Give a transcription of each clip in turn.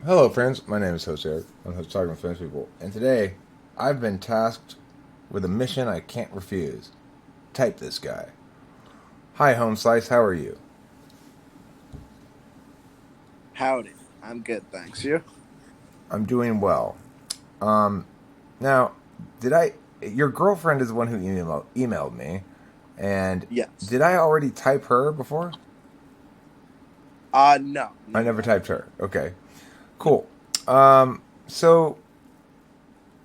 Hello, friends. My name is Jose. I'm host talking with French people, and today I've been tasked with a mission I can't refuse. Type this guy. Hi, Home Slice. How are you? Howdy. I'm good, thanks. You? I'm doing well. Um, now, did I? Your girlfriend is the one who emailed me, and Yes. did I already type her before? No. I No, you never haven't. typed her. Okay, cool. So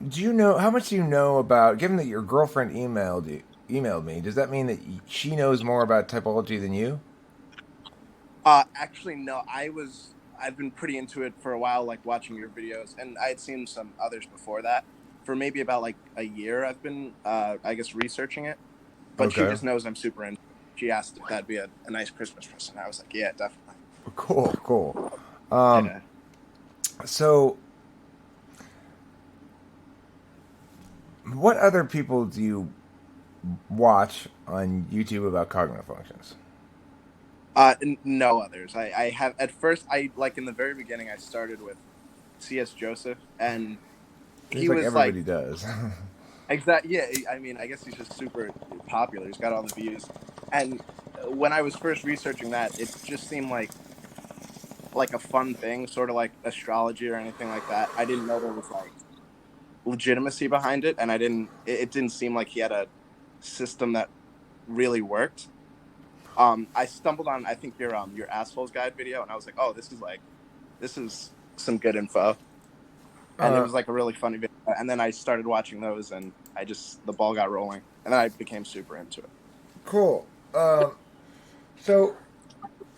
do you know how much do you know about? Given that your girlfriend emailed me, does that mean that she knows more about typology than you? Actually, no. I've been pretty into it for a while, like watching your videos, and I had seen some others before that. For maybe about like a year, I've been, I guess, researching it. But she Okay, just knows I'm super into it. She asked if that'd be a nice Christmas present. I was like, yeah, definitely. cool, cool. Um, Yeah. so, what other people do you watch on YouTube about cognitive functions? No others. I have at first. I like in the very beginning. I started with C.S. Joseph, and Seems he like was like everybody does. exactly. Yeah, I mean, I guess he's just super popular. He's got all the views. And when I was first researching that, it just seemed like a fun thing, sort of like astrology or anything like that. I didn't know there was like legitimacy behind it, and I didn't. It didn't seem like he had a system that really worked. I stumbled on I think your assholes guide video, and I was like, oh, this is some good info, and it uh, was like a really funny video. And then I started watching those, and I just the ball got rolling, and then I became super into it. cool. So,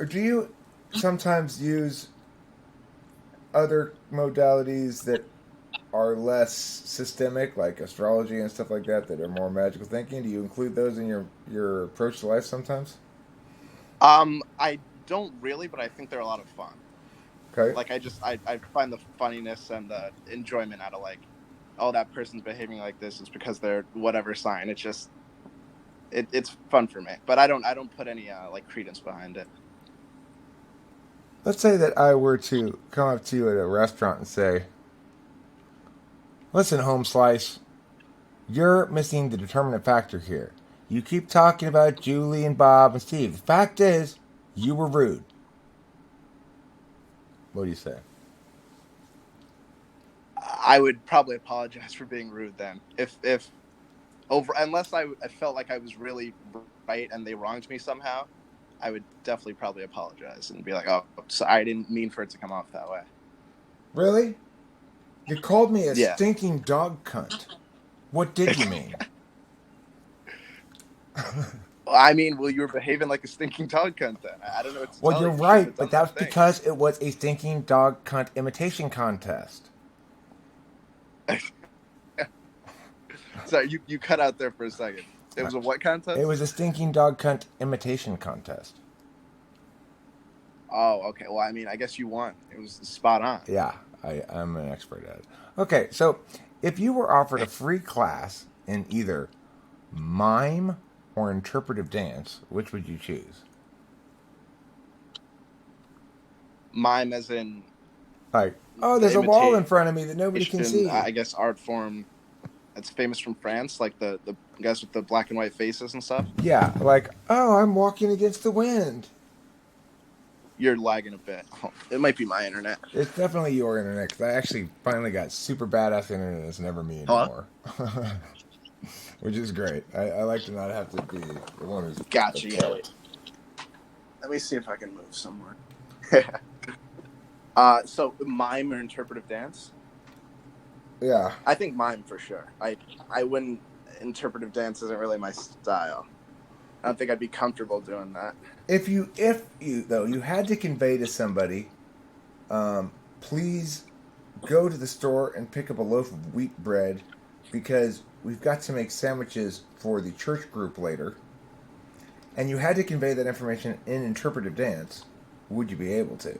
do you sometimes use other modalities that are less systemic, like astrology and stuff like that, that are more magical thinking? Do you include those in your approach to life sometimes? I don't really, but I think they're a lot of fun. Okay. Like I find the funniness and the enjoyment out of like, oh, that person's behaving like this is because they're whatever sign. It's just it's fun for me, but I don't put any like credence behind it. Let's say that I were to come up to you at a restaurant and say, "Listen, Home Slice, you're missing the determinant factor here. You keep talking about Julie and Bob and Steve. The fact is, you were rude." What do you say? I would probably apologize for being rude then. If over unless I felt like I was really right and they wronged me somehow, I would definitely probably apologize and be like, oh, so I didn't mean for it to come off that way. Really? You called me a Yeah. stinking dog cunt. What did you mean? I mean, well, you were behaving like a stinking dog cunt then. I don't know what to Well, tell you're you. You shouldn't right, have but done that that was thing. because it was a stinking dog cunt imitation contest. Sorry, you cut out there for a second. It Uh, was a what It contest? was a stinking dog cunt imitation contest. Oh, okay. Well, I mean, I guess you won. It was spot on. Yeah, I'm an expert at it. Okay, so if you were offered a free class in either mime or interpretive dance, which would you choose? Mime, as in Like, oh, the there's a wall in imitation, front of me that nobody can see. I guess, art form that's famous from France, like the guys with the black and white faces and stuff. Yeah, like, oh, I'm walking against the wind. You're lagging a bit. Oh, it might be my internet. It's definitely your internet because I actually finally got super badass internet. It's never me Hello? anymore, which is great. I like to not have to be the one who's Gotcha. Yeah, upset. wait. Let me see if I can move somewhere. So mime or interpretive dance? Yeah. I think mime for sure. I wouldn't. Interpretive dance isn't really my style. I don't think I'd be comfortable doing that. If you though you had to convey to somebody, um, please go to the store and pick up a loaf of wheat bread because we've got to make sandwiches for the church group later, and you had to convey that information in interpretive dance, would you be able to?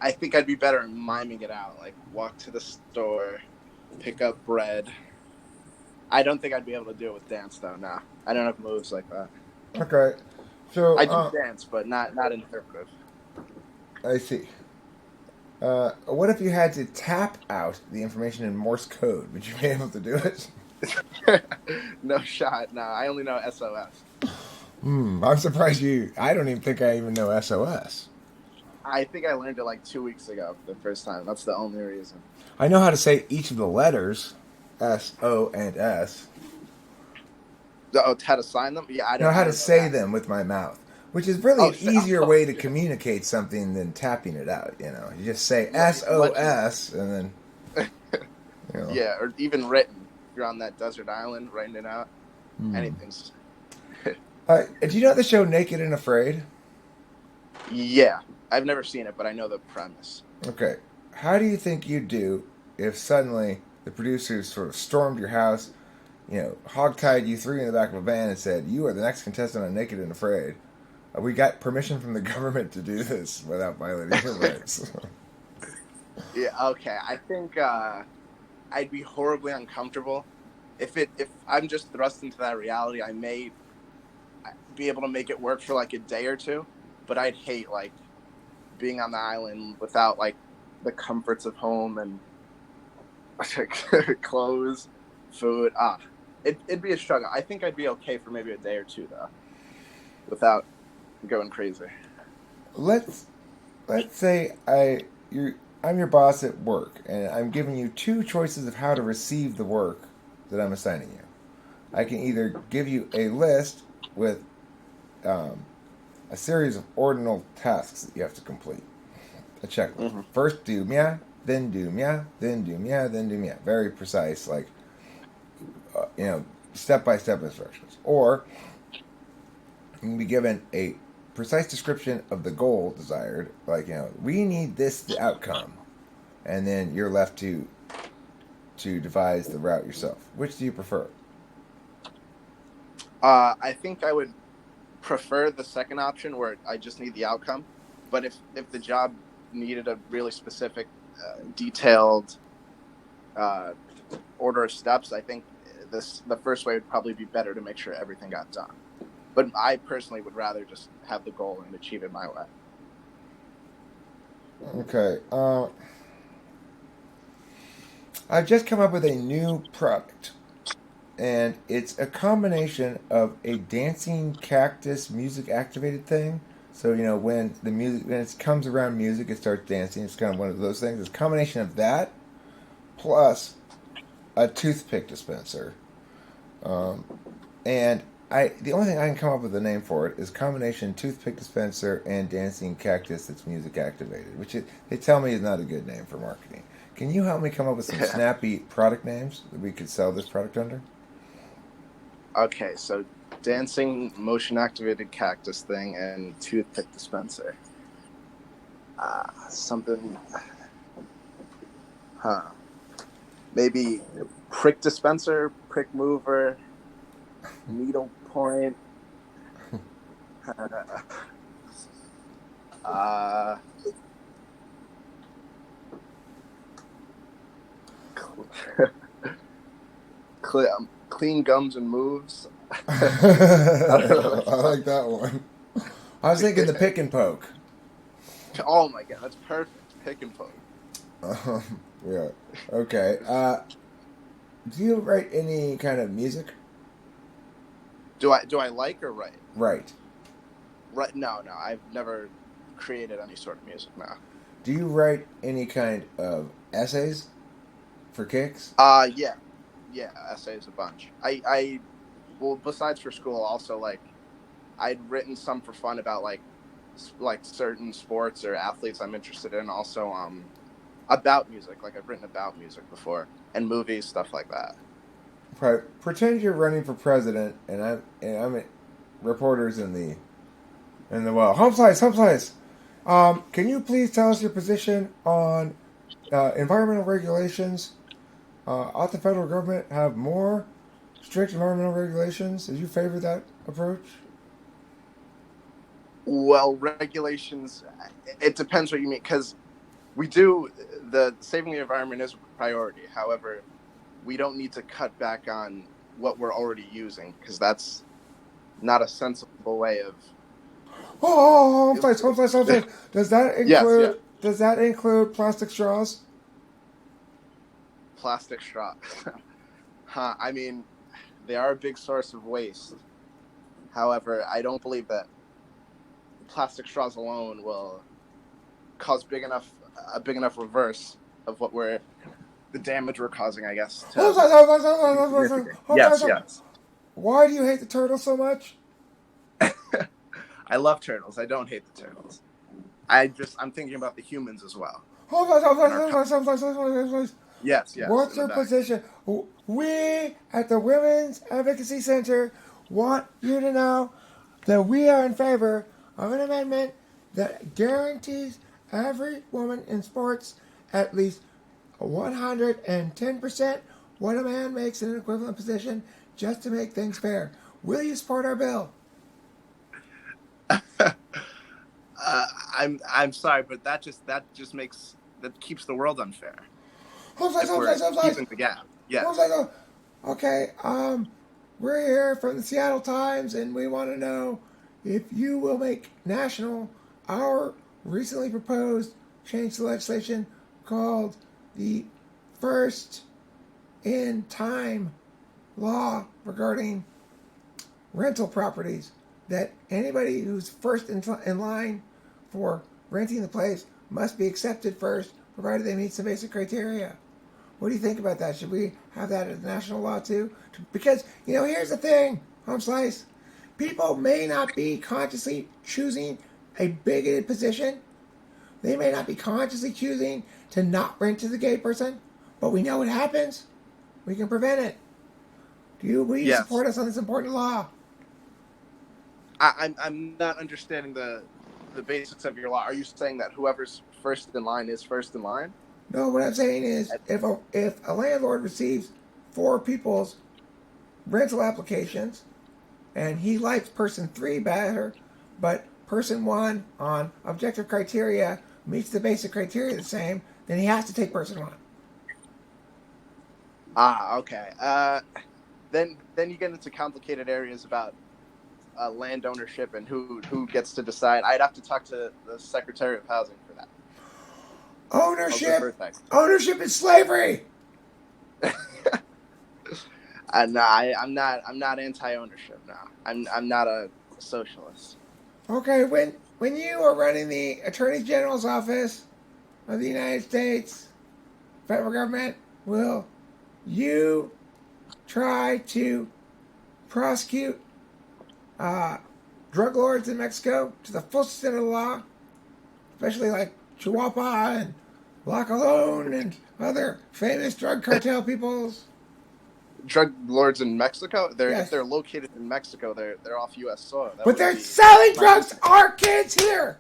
I think I'd be better at miming it out. Like walk to the store, pick up bread. I don't think I'd be able to do it with dance though. No, I don't have moves like that. Okay. So, I do dance, but not interpretive. I see. What if you had to tap out the information in Morse code? Would you be able to do it? No shot. No, I only know SOS. I'm surprised you. I don't even think I even know SOS. I think I learned it like 2 weeks ago for the first time. That's the only reason. I know how to say each of the letters, S, O, and S. Oh, how to sign them? Yeah, I Know don't. how I to don't know say that. them with my mouth, which is really Oh, an easier oh, way to communicate something than tapping it out. You just say right, much more. SOS, and then you know. Yeah, or even written. If you're on that desert island, writing it out. Hmm. Anything's. Do you know the show Naked and Afraid? Yeah, I've never seen it, but I know the premise. Okay. How do you think you'd do if suddenly the producers sort of stormed your house, hogtied you, threw you in the back of a van, and said, "You are the next contestant on Naked and Afraid. We got permission from the government to do this without violating your rights." Yeah. Okay. I think I'd be horribly uncomfortable if I'm just thrust into that reality. I may be able to make it work for like a day or two, but I'd hate like being on the island without like the comforts of home and clothes, food. It'd be a struggle. I think I'd be okay for maybe a day or two though, without going crazy. let's let's say I'm your boss at work, and I'm giving you two choices of how to receive the work that I'm assigning you. I can either give you a list with um, a series of ordinal tasks that you have to complete. A checklist. Mm-hmm. First do mia, then do mia, then do mia, then do mia. Very precise, like step by step instructions. Or you can be given a precise description of the goal desired, like we need this the outcome, and then you're left to devise the route yourself. Which do you prefer? I think I would prefer the second option where I just need the outcome. But if the job needed a really specific, detailed order of steps, I think the first way would probably be better to make sure everything got done. But I personally would rather just have the goal and achieve it my way. Okay. I've just come up with a new product, and it's a combination of a dancing cactus music activated thing. So when it comes around music, it starts dancing. It's kind of one of those things. It's a combination of that plus a toothpick dispenser, um, and the only thing I can come up with a name for it is combination toothpick dispenser and dancing cactus that's music activated, which they tell me is not a good name for marketing. Can you help me come up with some snappy product names that we could sell this product under? Okay, so dancing motion activated cactus thing and toothpick dispenser. Something. Huh. Maybe prick dispenser, prick mover, needle point. uh, clean gums and moves. I like that one. I was thinking the pick and poke. Oh my god, that's perfect. Pick and poke. Yeah. Okay. Do you write any kind of music? Do I like or write? Right. Right? No. I've never created any sort of music. No. Do you write any kind of essays for kicks? Yeah, essays a bunch. Well, besides for school, also like I'd written some for fun about like certain sports or athletes I'm interested in. Also, about music. Like I've written about music before and movies, stuff like that. Pretend you're running for president, and I'm reporters in the well. Home slice. Can you please tell us your position on environmental regulations? Ought the federal government have more strict environmental regulations? Do you favor that approach? Well, regulations. It depends what you mean, because we do the saving the environment is a priority. However, we don't need to cut back on what we're already using because that's not a sensible way of Oh, home slice. Does that Yes, yeah. include? Does that include plastic straws? Plastic straw. Huh. I mean, they are a big source of waste. However, I don't believe that plastic straws alone will cause a big enough reverse of the damage we're causing, I guess, to be significant. Yes, yes. Why do you hate the turtle so much? I love turtles. I don't hate the turtles. I'm thinking about the humans as well. And our yes, yes, What's in the your back. position? We at the Women's Advocacy Center want you to know that we are in favor of an amendment that guarantees every woman in sports at least 110% what a man makes in an equivalent position just to make things fair. Will you support our bill? uh, I'm sorry, but that keeps the world unfair if we're keeping the gap. Yes. Okay, we're here from the Seattle Times and we want to know if you will make national our recently proposed change to legislation called the First in Time law regarding rental properties, that anybody who's first in line for renting the place must be accepted first, provided they meet some basic criteria. What do you think about that? Should we have that as national law too? Because, here's the thing, Home Slice. People may not be consciously choosing a bigoted position. They may not be consciously choosing to not rent to the gay person, but we know it happens. We can prevent it. Will you Yes. support us on this important law? I'm not understanding the basics of your law. Are you saying that whoever's first in line is first in line? No, what I'm saying is, if a landlord receives four people's rental applications, and he likes person three better, but person one on objective criteria meets the basic criteria the same, then he has to take person one. Ah, okay. Then you get into complicated areas about land ownership and who gets to decide. I'd have to talk to the Secretary of Housing for that. I'll defer Ownership, that. ownership is slavery. No, I'm not anti-ownership. No, I'm not a socialist. Okay, when you are running the Attorney General's office of the United States, federal government, will you try to prosecute drug lords in Mexico to the full extent of the law, especially like Chihuahua and La Colon and other famous drug cartel peoples? Drug lords in Mexico. If Yes. they're located in Mexico, they're off U.S. soil. That But wouldn't they're be selling my drugs to business. our kids here.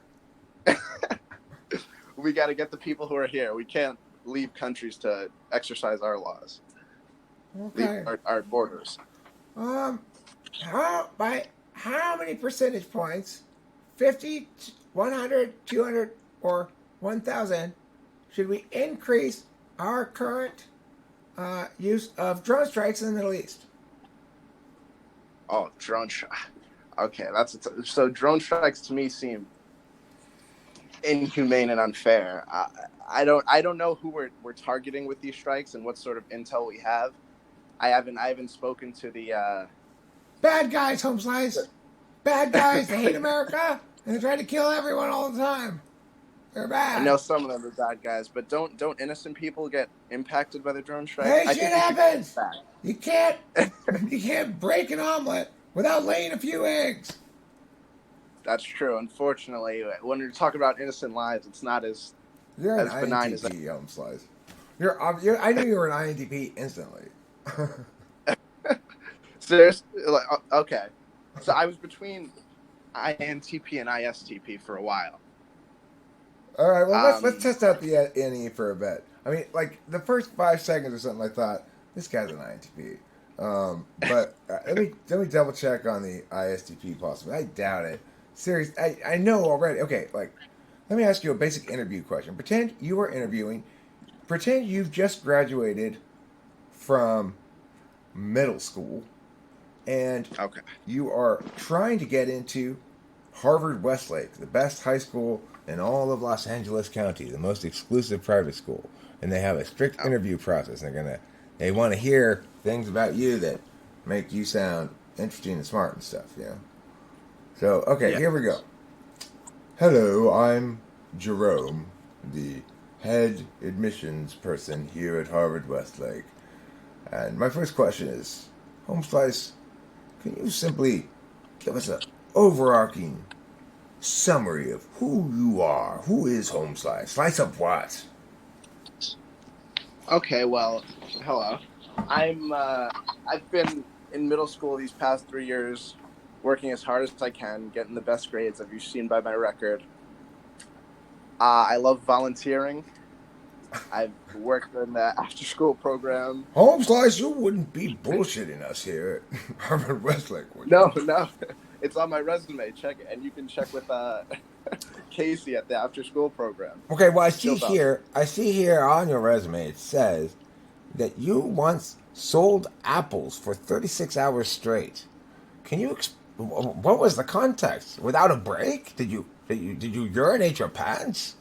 We got to get the people who are here. We can't leave countries to exercise our laws. Leave Okay. our borders. Um, how many percentage points, 50, 100, 200, or 1,000, should we increase our current use of drone strikes in the Middle East? Oh, okay, so drone strikes to me seem inhumane and unfair. I don't know who we're targeting with these strikes and what sort of intel we have. I haven't spoken to the Bad guys, Home Slice. Bad guys. They hate America and they try to kill everyone all the time. They're I know bad. some of them are bad guys, but don't innocent people get impacted by the drone strikes? Hey, I shit think we should get happens. back. You can't you can't break an omelet without laying a few eggs. That's true. Unfortunately, when you're talking about innocent lives, it's not You're an as benign as that. INTP, Home Slice. I knew you were an INTP instantly. Seriously, okay. So I was between INTP and ISTP for a while. All right, well let's Um, test out the NE for a bit. I mean, like the first 5 seconds or something, I thought this guy's an INTP. But let me double check on the ISTP possibly. I doubt it. Serious, I know already. Okay, like let me ask you a basic interview question. Pretend you are interviewing. Pretend you've just graduated from middle school, and okay. you are trying to get into Harvard Westlake, the best high school in all of Los Angeles County, the most exclusive private school, and they have a strict interview process. They want to hear things about you that make you sound interesting and smart and stuff. So okay, Yeah. here we go. Hello, I'm Jerome, the head admissions person here at Harvard Westlake, and my first question is, Home Slice, can you simply give us an overarching summary of who you are? Who is Home Slice? Slice of what? Okay, well, hello. I've been in middle school these past 3 years, working as hard as I can, getting the best grades, as you've seen by my record. I love volunteering. I've worked in the after-school program. Home Slice, you wouldn't be bullshitting us here at Harvard Westlake, would you? No, it's on my resume. Check it, and you can check with Casey at the after-school program. Okay, well, I see here on your resume it says that you once sold apples for 36 hours straight. Can you what was the context? Without a break? Did you urinate your pants?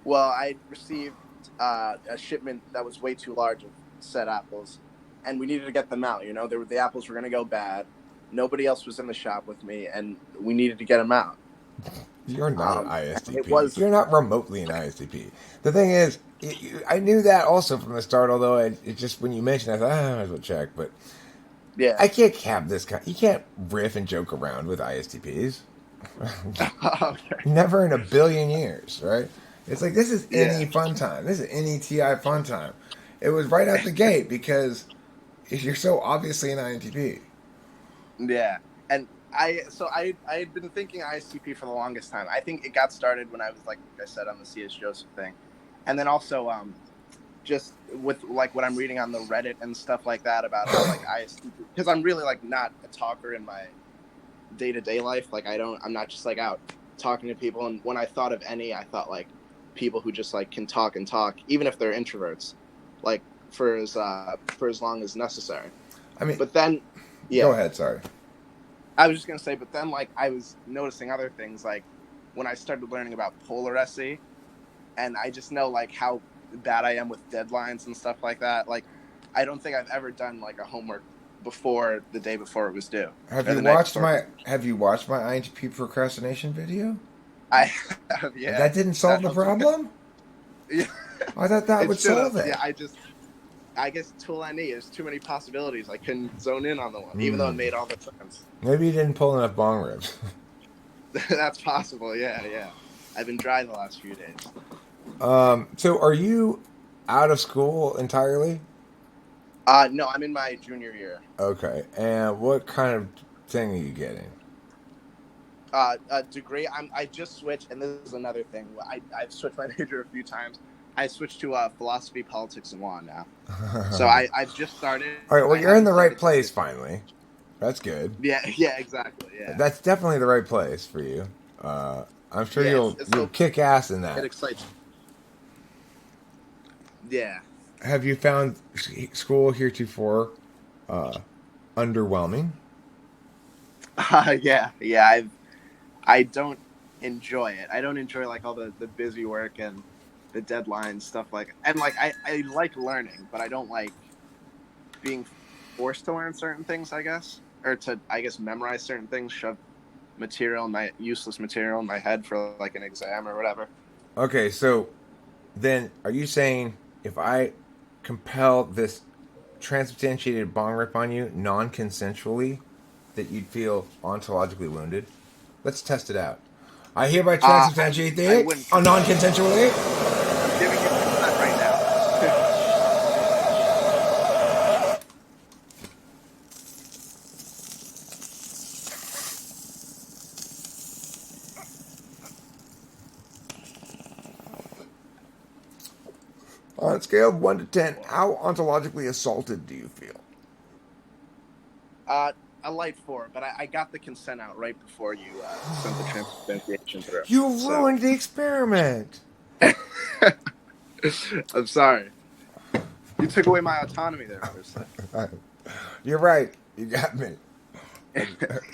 Well, I received a shipment that was way too large of said apples, and we needed to get them out. The apples were going to go bad. Nobody else was in the shop with me, and we needed to get them out. You're not an ISTP. You're not remotely an ISTP. The thing is, I knew that also from the start, although it just, when you mentioned it, I thought, I might as well check. But yeah, I can't have this kind. You can't riff and joke around with ISTPs. Okay. Never in a billion years, right? It's like, this is any fun time. This is any TI fun time. It was right out the gate because you're so obviously an INTP. Yeah, and I had been thinking ISTP for the longest time. I think it got started when I was, like I said, on the C.S. Joseph thing, and then also just with like what I'm reading on the Reddit and stuff like that about like ISTP, because I'm really like not a talker in my day-to-day life. Like I'm not just like out talking to people. And when I thought of any, I thought like people who just like can talk and talk, even if they're introverts, like for as long as necessary. I mean, but then, go ahead. Sorry. I was just gonna say, but then like I was noticing other things, like when I started learning about polar SE, and I just know like how bad I am with deadlines and stuff like that. Like I don't think I've ever done like a homework before the day before it was due. Have you watched my INTP procrastination video? I have, yeah. That didn't solve the problem? Yeah. I thought that would solve it. Yeah, I guess tool NE, there's too many possibilities. I couldn't zone in on the one, even though it made all the sense. Maybe you didn't pull enough bong ribs. That's possible, yeah. I've been dry the last few days. So are you out of school entirely? No, I'm in my junior year. Okay, and what kind of thing are you getting? A degree. I just switched, and this is another thing. I've switched my major a few times. I switched to philosophy, politics, and law now. So I've just started. All right, well, you're in the right place finally. That's good. Yeah, exactly. Yeah, that's definitely the right place for you. I'm sure you'll kick ass in that. It excites me. Yeah. Have you found school heretofore underwhelming? Yeah. I don't enjoy it. I don't enjoy like all the busy work and the deadlines, stuff like, and like I like learning, but I don't like being forced to learn certain things, I guess, or to memorize certain things, shove useless material in my head for like an exam or whatever. Okay, so then are you saying if I compel this transubstantiated bong rip on you non-consensually, that you'd feel ontologically wounded? Let's test it out. I hereby transubstantiate thee non-consensually. I'm giving you consent right now. On a scale of 1 to 10, how ontologically assaulted do you feel? A light 4, but I got the consent out right before you sent the transubstantiation through. You ruined the experiment. I'm sorry. You took away my autonomy there for a second. You're right. You got me.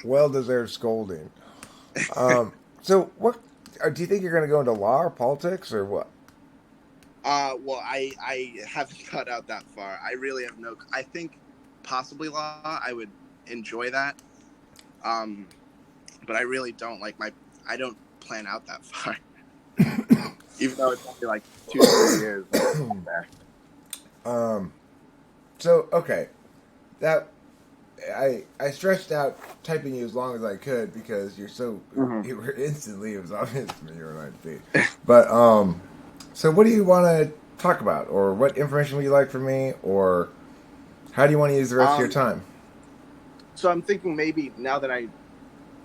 Well-deserved scolding. So what do you think you're going to go into law or politics or what? Well, I haven't thought out that far. I really have no. I think possibly law. I would enjoy that. Um, but I really don't like my. I don't plan out that far, even though it's only like 2 3 years. There. um, so okay, that I stretched out typing you as long as I could because Mm-hmm. you were instantly it was obvious to me you were an INTP. But so what do you want to talk about, or what information would you like from me, or how do you want to use the rest of your Um, time? so I'm thinking maybe now that I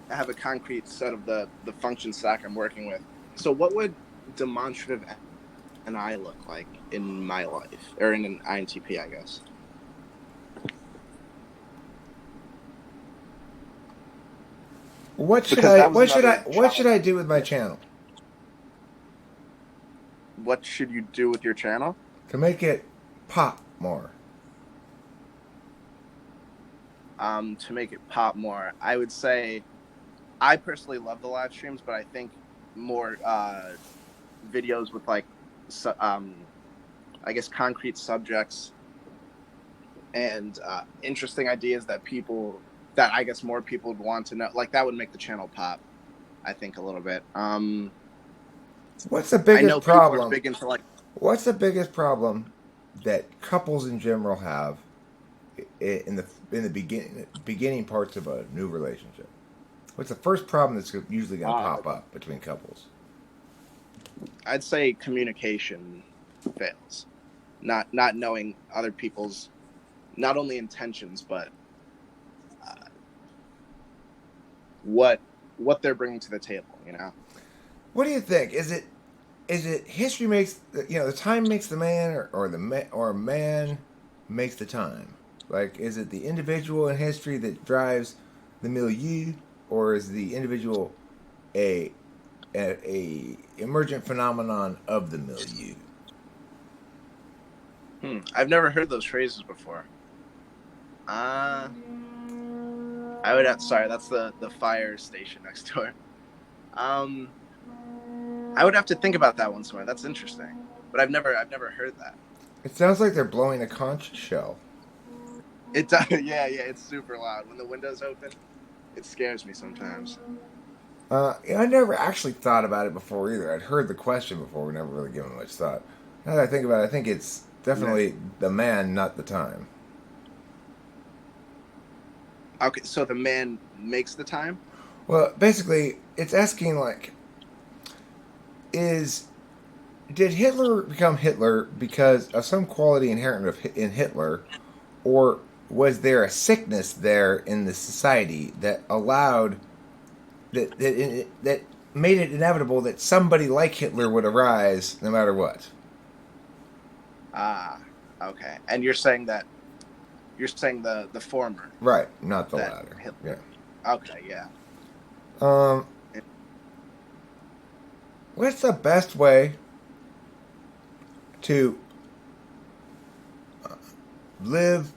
have a concrete set of the function stack I'm working with. So what would demonstrative NI look like in my life or in an INTP, I guess? Because that was another What should challenge. I do with my channel What should you do with your channel? to make it pop more? To make it pop more, I would say I personally love the live streams, but I think more videos with like, I guess concrete subjects and interesting ideas that I guess more people would want to know. Like that would make the channel pop. I think a little bit. What's the I biggest know people are problem? big into like. What's the biggest problem that couples in general have in the beginning parts of a new relationship? What's the first problem that's usually going to Uh, pop up between couples? I'd say communication fails. Not knowing other people's not only intentions but uh, what they're bringing to the table. You know. What do you think? Is it history makes the time makes the man, or or man makes the time? Like, is it the individual in history that drives the milieu, or is the individual a a emergent phenomenon of the milieu? I've never heard those phrases before. I would have, sorry, that's the fire station next door. Um, I would have to think about that one somewhere. That's interesting, but I've never heard that. It sounds like they're blowing a conch shell. It does, yeah, yeah. It's super loud when the windows open. It scares me sometimes. I never actually thought about it before either. I'd heard the question before, we never really given much thought. Now that I think about it, I think it's Yeah. definitely the man, not the time. Okay, so the man makes the time. Well, basically, it's asking like, is did Hitler become Hitler because of some quality inherent in Hitler, or was there a sickness there in the society that allowed that made it inevitable that somebody like Hitler would arise no matter what? Ah, okay. And you're saying the former Right, not the that latter. Yeah. Hitler. Okay, yeah. Um, what's the best way to live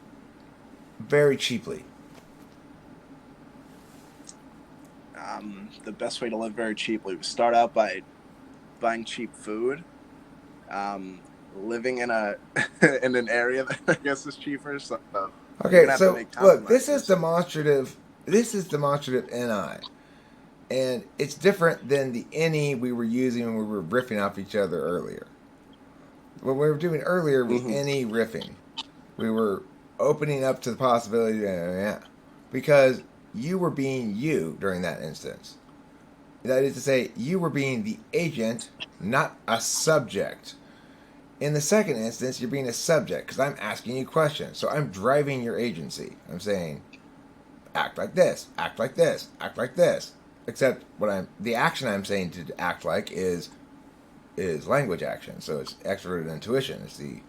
very cheaply? The best way to live very cheaply was start out by buying cheap food. Living in a in an area that I guess is cheaper, so you're Okay, gonna have to so make look, this is compromises. demonstrative. This is demonstrative NI, and it's different than the any we were using when we were riffing off each other earlier. What we were doing earlier was Mm-hmm. any riffing. We were opening up to the possibility, because you were being you during that instance. That is to say, you were being the agent, not a subject. In the second instance, you're being a subject because I'm asking you questions. So I'm driving your agency. I'm saying, act like this, act like this, act like this. Except the action I'm saying to act like is language action. So it's extroverted intuition. It's the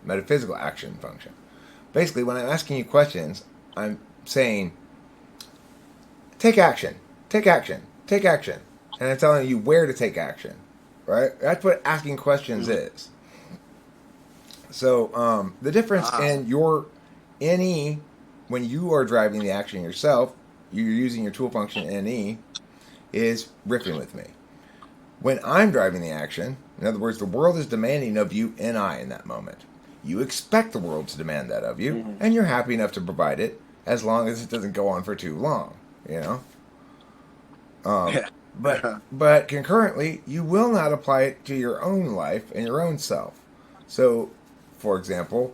metaphysical action function. Basically, when I'm asking you questions, I'm saying, take action, take action, take action, and I'm telling you where to take action. Right? That's what asking questions Mm-hmm. is. So the difference Ah, in your any when you are driving the action yourself you're using your tool function NE, is riffing with me. When I'm driving the action, in other words, the world is demanding of you NI in that moment. You expect the world to demand that of you, and you're happy enough to provide it as long as it doesn't go on for too long, you know? Yeah. But concurrently, you will not apply it to your own life and your own self. So, for example,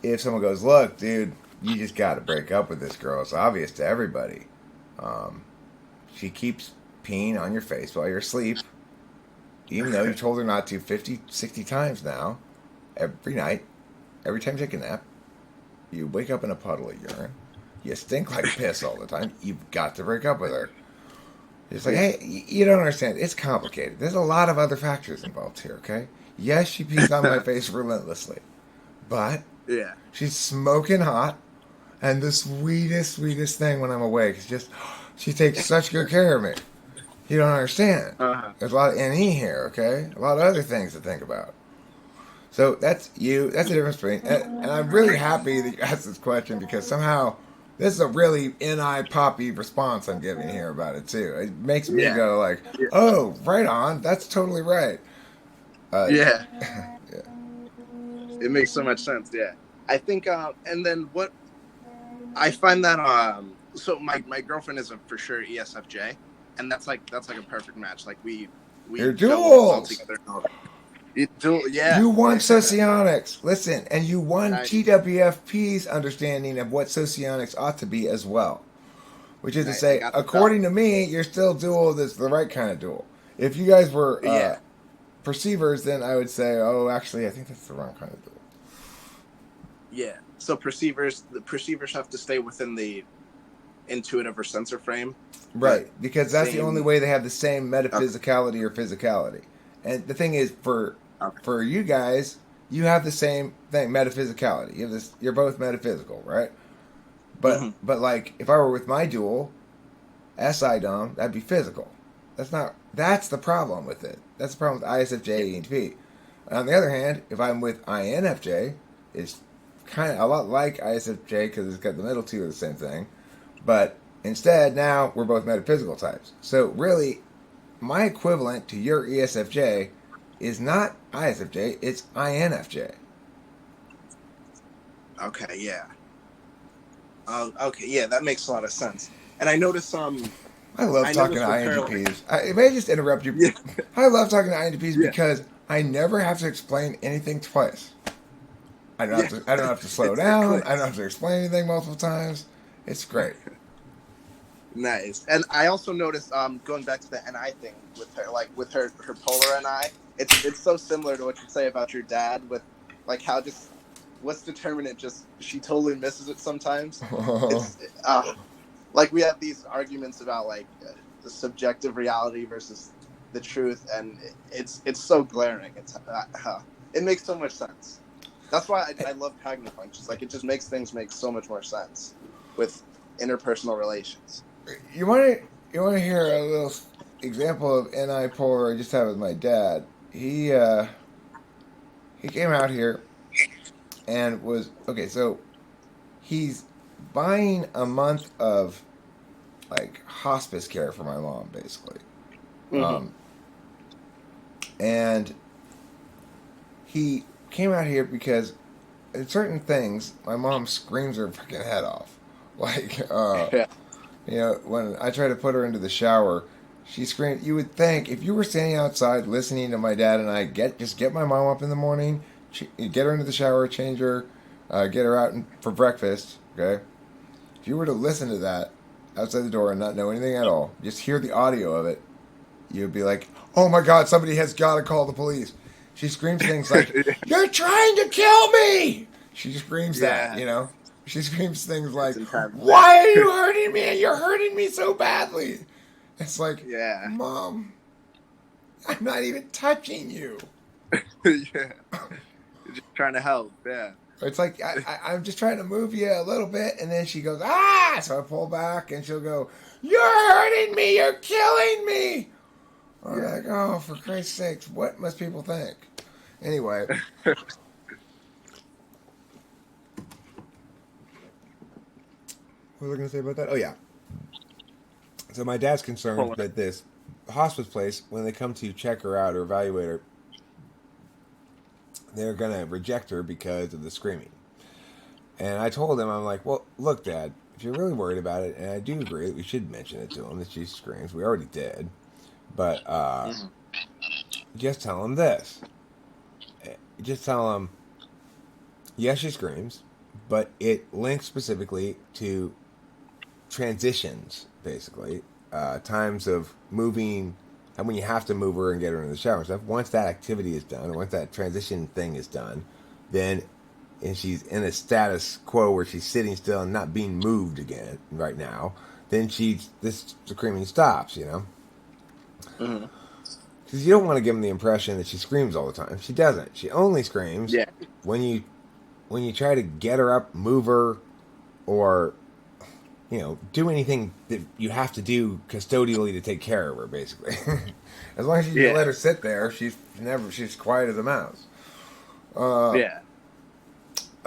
if someone goes, "Look, dude, you just got to break up with this girl. It's obvious to everybody. She keeps peeing on your face while you're asleep, even though you told her not to 50, 60 times now, every night, every time you take a nap. You wake up in a puddle of urine. You stink like piss all the time. You've got to break up with her." It's like, hey, you don't understand. It's complicated. There's a lot of other factors involved here, okay? Yes, she pees on my face relentlessly, but Yeah. she's smoking hot, and the sweetest, sweetest thing when I'm awake is just, she takes such good care of me. You don't understand. There's a lot of NE here, okay? A lot of other things to think about. So that's you. That's the difference between. And I'm really happy that you asked this question because somehow this is a really NI poppy response I'm giving here about it too. It makes me go like, Yeah. "Oh, right on. That's totally right." Yeah. Yeah. It makes so much sense. Yeah. I think, and then what I find that, so my girlfriend is a for sure ESFJ, and that's like a perfect match. Like we You're go well duals. together. Yeah. You won socionics. Listen, and you won Nice. TWFP's understanding of what socionics ought to be as well. Which is to I say, got the according to me, you're still dual. That's the right kind of dual. If you guys were Yeah. perceivers, then I would say, oh, actually, I think that's the wrong kind of dual. Yeah. So the perceivers have to stay within the intuitive or sensor frame. Right, because that's the only Same. way they have the same metaphysicality or physicality. And the thing is, for you guys, you have the same thing, metaphysicality. You have this. You're both metaphysical, right? But like, if I were with my dual, SI dom, that'd be physical. That's not. That's the problem with it. That's the problem with ISFJ, ENTP. On the other hand, if I'm with INFJ, it's kind of a lot like ISFJ because it's got the middle two of the same thing. But instead, now we're both metaphysical types. So really, my equivalent to your ESFJ is not ISFJ, it's INFJ. Okay. Yeah. Okay. Yeah, that makes a lot of sense. And I notice I love talking to with her, like, INTPs. May I just interrupt you? Yeah. I love talking to INTPs Yeah. because I never have to explain anything twice. I don't have to. I don't have to slow It down. clicks. I don't have to explain anything multiple times. It's great. Nice. And I also noticed, going back to the NI thing with her, like with her polar NI, it's so similar to what you say about your dad with like how just what's determinate, just she totally misses it sometimes. It's like we have these arguments about like the subjective reality versus the truth, and it's so glaring. It makes so much sense. That's why I love cognitive functions. Like it just makes things make so much more sense with interpersonal relations. You want to hear a little example of NI polar I just had with my dad. He came out here and was okay. So he's buying a month of like hospice care for my mom, basically. And he came out here because in certain things, my mom screams her fucking head off. Like, Yeah. you know, when I try to put her into the shower, she screamed. You would think if you were standing outside listening to my dad and I get my mom up in the morning, get her into the shower, change her, get her out for breakfast. Okay, if you were to listen to that outside the door and not know anything at all, just hear the audio of it, you'd be like, "Oh my God, somebody has got to call the police." She screams things like, "You're trying to kill me!" She screams that, you know. She screams things like, "Why are you hurting me? You're hurting me so badly." It's like, Yeah. Mom, I'm not even touching you. Yeah. You're just trying to help. Yeah. It's like, I'm just trying to move you a little bit. And then she goes, "Ah!" So I pull back and she'll go, "You're hurting me. You're killing me." I'm like, oh, for Christ's sakes, what must people think? Anyway. What was I going to say about that? Oh, yeah. So my dad's concerned that this hospice place, when they come to check her out or evaluate her, they're going to reject her because of the screaming. And I told him, I'm like, well, look, Dad, if you're really worried about it, and I do agree that we should mention it to him that she screams. We already did. But just tell him this. Just tell him, yes, she screams, but it links specifically to transitions, basically. Times of moving, and when you have to move her and get her in the shower and stuff. Once that activity is done, or once that transition thing is done, then and she's in a status quo where she's sitting still and not being moved again right now, then this screaming stops, you know? Mm-hmm. Because you don't want to give them the impression that she screams all the time. She doesn't. She only screams when you try to get her up, move her, or, you know, do anything that you have to do custodially to take care of her, basically. As long as you let her sit there, she's quiet as a mouse.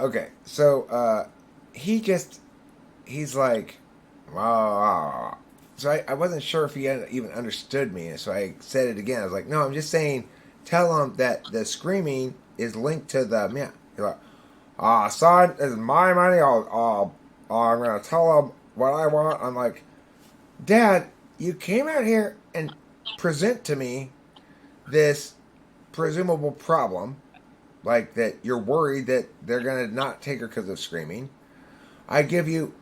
Okay, so he's like, ah. So I wasn't sure if he even understood me, so I said it again. I was like, no, I'm just saying, tell him that the screaming is linked to the meow. He's like, son, this is my money. I'm going to tell him what I want. I'm like, Dad, you came out here and present to me this presumable problem. Like that you're worried that they're going to not take her because of screaming. I give you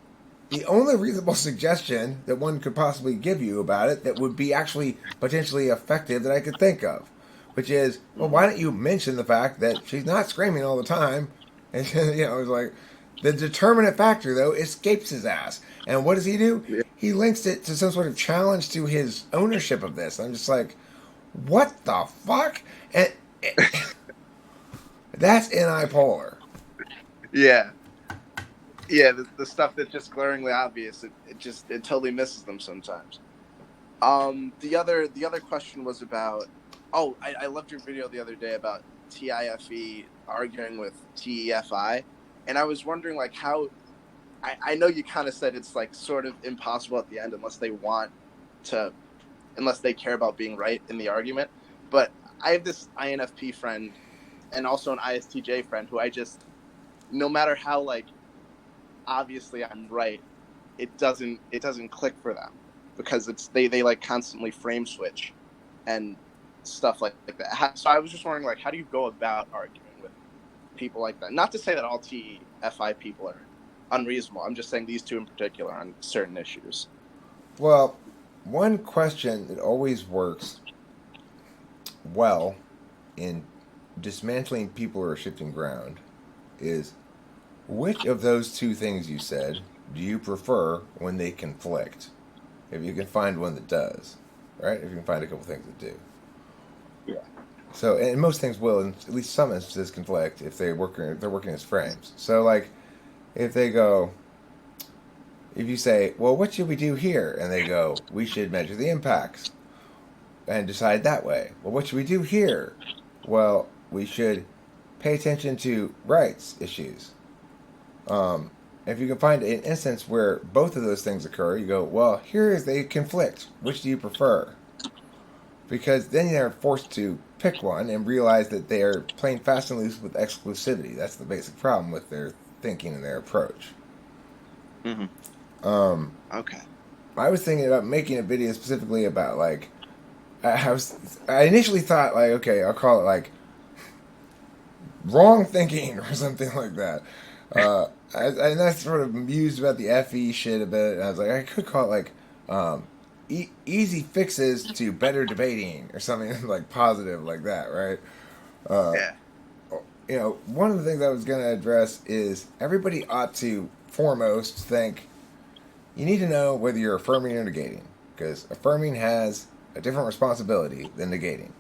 the only reasonable suggestion that one could possibly give you about it that would be actually potentially effective that I could think of. Which is, well, why don't you mention the fact that she's not screaming all the time? And, you know, it's like, the determinant factor, though, escapes his ass. And what does he do? Yeah. He links it to some sort of challenge to his ownership of this. I'm just like, what the fuck? And... that's unipolar. Yeah. Yeah, the stuff that's just glaringly obvious, it totally misses them sometimes. The other question was about, I loved your video the other day about TIFE arguing with TEFI, and I was wondering like how, I know you kind of said it's like sort of impossible at the end unless they care about being right in the argument, but I have this INFP friend and also an ISTJ friend who no matter how like obviously I'm right, it doesn't click for them because they like constantly frame switch and stuff like that. So I was just wondering like how do you go about arguing with people like that? Not to say that all TFI people are unreasonable. I'm just saying these two in particular on certain issues. Well, one question that always works well in dismantling people who are shifting ground is, which of those two things you said do you prefer when they conflict? If you can find one that does, right? If you can find a couple things that do. Yeah. So, and most things will, in at least some instances, conflict if they're working as frames. So, like, if you say, well, what should we do here? And they go, we should measure the impacts and decide that way. Well, what should we do here? Well, we should pay attention to rights issues. If you can find an instance where both of those things occur, you go, well, here is they conflict. Which do you prefer? Because then they're forced to pick one and realize that they are playing fast and loose with exclusivity. That's the basic problem with their thinking and their approach. Mm-hmm. Okay. I was thinking about making a video specifically about like, I initially thought like, okay, I'll call it like wrong thinking or something like that. And I sort of mused about the FE shit a bit, and I was like, I could call it like easy fixes to better debating or something like positive like that, right? Yeah. You know, one of the things I was going to address is everybody ought to foremost think you need to know whether you're affirming or negating, because affirming has a different responsibility than negating.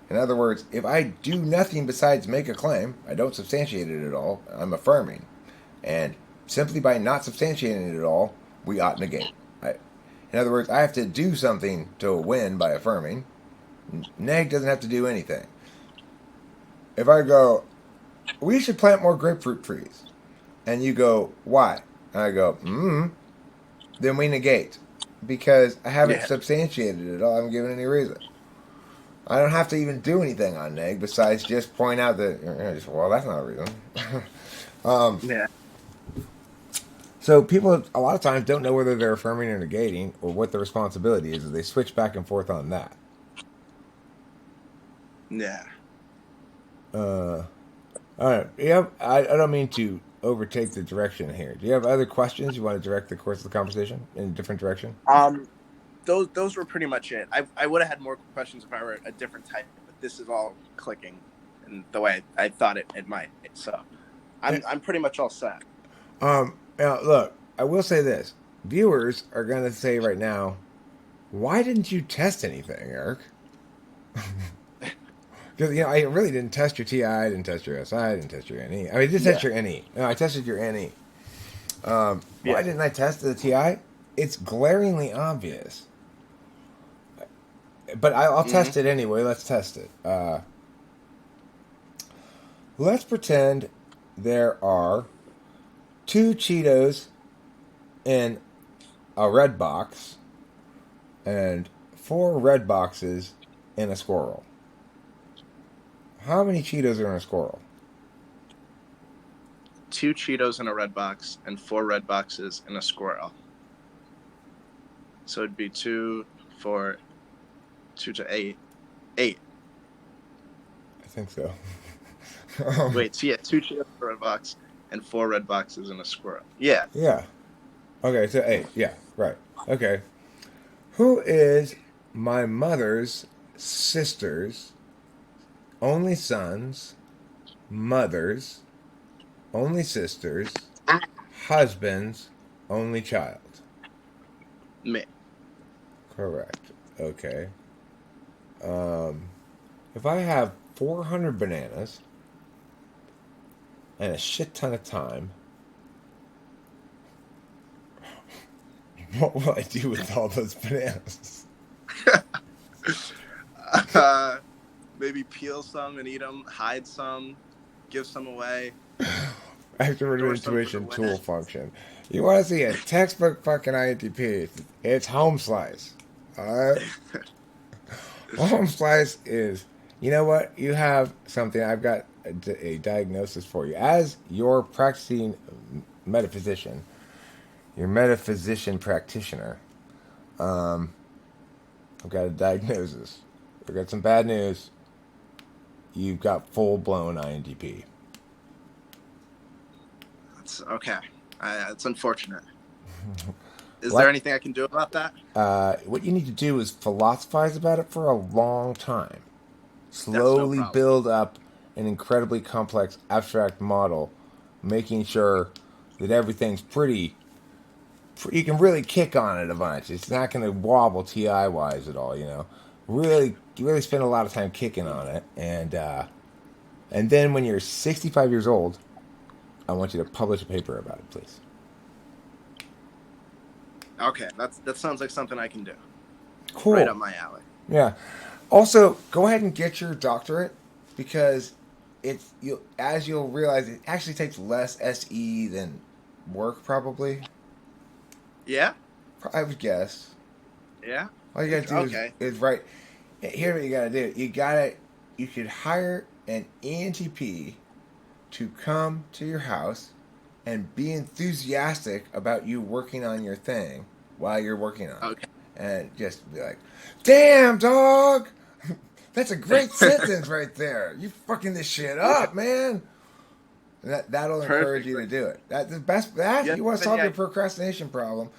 In other words, if I do nothing besides make a claim, I don't substantiate it at all, I'm affirming. And simply by not substantiating it at all, we ought negate. In other words, I have to do something to win by affirming. Neg doesn't have to do anything. If I go, we should plant more grapefruit trees, and you go, why? And I go, then we negate. because I haven't Yeah. substantiated it at all. I haven't given any reason. I don't have to even do anything on neg besides just point out that, well, that's not a reason. Yeah. So people a lot of times don't know whether they're affirming or negating or what the responsibility is. They switch back and forth on that. Yeah. All right. Yeah, I don't mean to overtake the direction here. Do you have other questions you want to direct the course of the conversation in a different direction? Those were pretty much it. I would have had more questions if I were a different type, but this is all clicking in the way I thought it might. So I'm pretty much all set. Now, look, I will say this: viewers are going to say right now, "Why didn't you test anything, Eric?" Because I really didn't test your TI, I didn't test your SI, I didn't test your NE. I mean, I did test your NE. No, I tested your NE. Why didn't I test the TI? It's glaringly obvious. But I'll test it anyway. Let's test it. Let's pretend there are 2 Cheetos in a red box and 4 red boxes in a squirrel. How many Cheetos are in a squirrel? 2 Cheetos in a red box and 4 red boxes in a squirrel. So it'd be 2, 4, 2 to 8. 8. I think so. Wait, so 2 Cheetos in a red box and 4 red boxes in a squirrel. Yeah. Yeah. Okay, so 8. Yeah, right. Okay. Who is my mother's sister's only son's mother's only sister's husband's only child? Me. Correct. Okay. If I have 400 bananas and a shit ton of time, what will I do with all those bananas? Maybe peel some and eat them, hide some, give some away. Activate intuition tool function. You want to see a textbook fucking INTP? It's home slice. Alright? Home slice is, you know what? You have something. I've got a diagnosis for you. As your practicing metaphysician, your metaphysician practitioner, I've got a diagnosis. I've got some bad news. You've got full-blown INTP. That's okay. It's unfortunate. Is there anything I can do about that? What you need to do is philosophize about it for a long time. Slowly build up an incredibly complex abstract model, making sure that everything's pretty. You can really kick on it a bunch. It's not going to wobble TI wise at all. You really spend a lot of time kicking on it, and then when you're 65 years old, I want you to publish a paper about it, please. Okay, that sounds like something I can do. Cool. Right up my alley. Yeah. Also, go ahead and get your doctorate because you'll realize it actually takes less SE than work probably. Yeah? I would guess. Yeah? All you gotta do is write. Here's what you gotta do. You should hire an ENTP to come to your house and be enthusiastic about you working on your thing while you're working on it. Okay. And just be like, damn, dog! That's a great sentence right there. You fucking this shit up, man. And that'll encourage you to do it. That's the best. You want to solve your procrastination problem.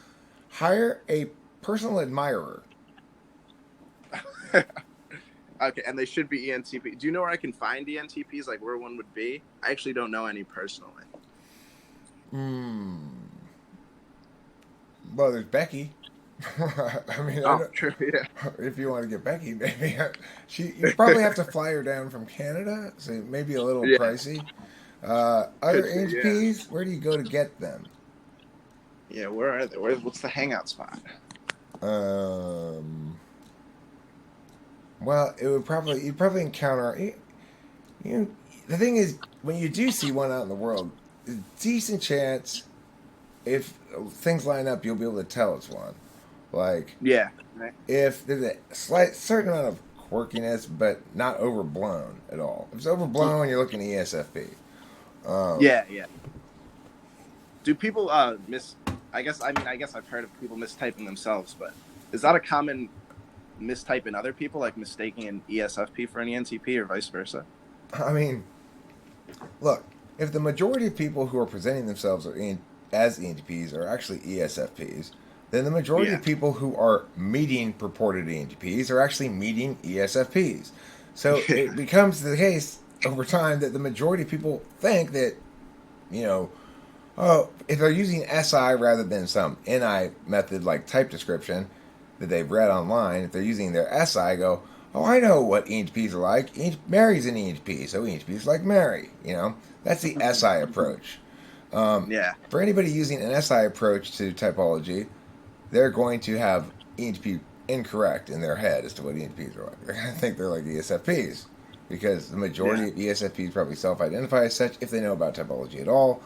Hire a personal admirer. Okay, and they should be ENTP. Do you know where I can find ENTPs, like where one would be? I actually don't know any personally. Well, there's Becky. I mean, true, yeah. If you want to get Becky, maybe you probably have to fly her down from Canada, so it may be a little pricey. Other ENTPs, where do you go to get them? Yeah, where are they? What's the hangout spot? Well, you'd probably encounter. The thing is, when you do see one out in the world, there's a decent chance, if things line up, you'll be able to tell it's one. Like, Yeah. Right. if there's a slight certain amount of quirkiness, but not overblown at all. If it's overblown, you're looking at ESFP. Yeah, yeah. Do people miss? I guess I've heard of people mistyping themselves, but is that a common mistype in other people, like mistaking an ESFP for an ENTP or vice versa? I mean, look, if the majority of people who are presenting themselves as ENTPs are actually ESFPs, then the majority Yeah. of people who are meeting purported ENTPs are actually meeting ESFPs. So it becomes the case over time that the majority of people think that, you know, oh, if they're using SI rather than some NI method like type description that they've read online, if they're using their SI, go, oh, I know what ENTPs are like. Mary's an ENTP, so ENTPs like Mary. That's the SI approach. Yeah. For anybody using an SI approach to typology, they're going to have ENTP incorrect in their head as to what ENTPs are like. They're going to think they're like ESFPs because the majority of ESFPs probably self-identify as such if they know about typology at all.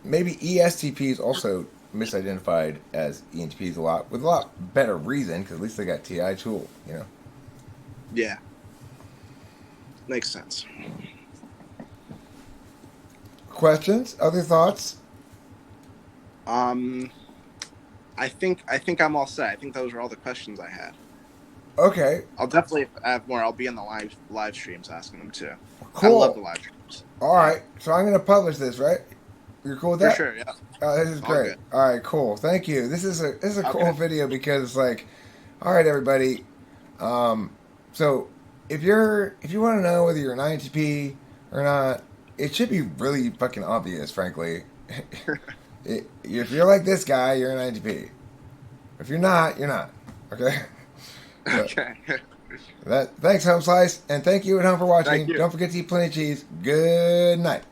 Maybe ESTPs also misidentified as ENTPs a lot with a lot better reason because at least they got TI tool. Yeah. Makes sense. Questions? Other thoughts? I think I'm all set. I think those were all the questions I had. Okay. I'll definitely have more. I'll be in the live streams asking them too. Cool. I love the live streams. All right. So I'm going to publish this, right? You're cool with For that? sure, yeah. This is All great. good. All right, cool. Thank you. This is a cool video because it's like, all right, everybody. So if you want to know whether you're an INTP or not, it should be really fucking obvious, frankly. If you're like this guy, you're an INTP. If you're not, you're not. Okay. Okay. Thanks, Home Slice, and thank you at home for watching. Thank you. Don't forget to eat plenty of cheese. Good night.